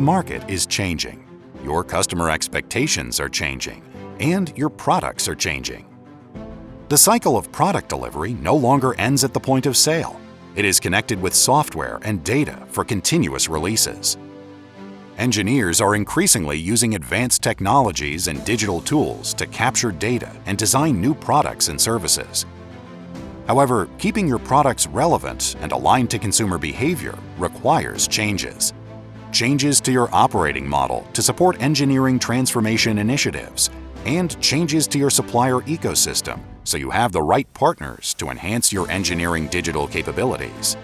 The market is changing, your customer expectations are changing, and your products are changing. The cycle of product delivery no longer ends at the point of sale. It is connected with software and data for continuous releases. Engineers are increasingly using advanced technologies and digital tools to capture data and design new products and services. However, keeping your products relevant and aligned to consumer behavior requires changes. Changes to your operating model to support engineering transformation initiatives, and changes to your supplier ecosystem so you have the right partners to enhance your engineering digital capabilities.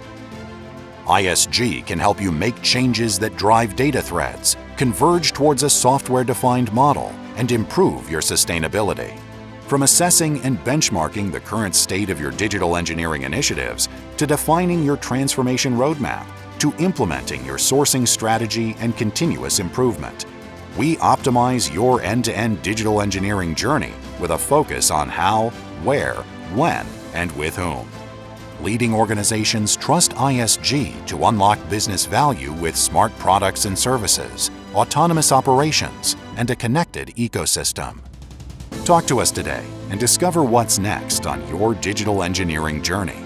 ISG can help you make changes that drive data threads, converge towards a software-defined model, and improve your sustainability. From assessing and benchmarking the current state of your digital engineering initiatives, to defining your transformation roadmap, to implementing your sourcing strategy and continuous improvement, we optimize your end-to-end digital engineering journey with a focus on how, where, when, and with whom. Leading organizations trust ISG to unlock business value with smart products and services, autonomous operations, and a connected ecosystem. Talk to us today and discover what's next on your digital engineering journey.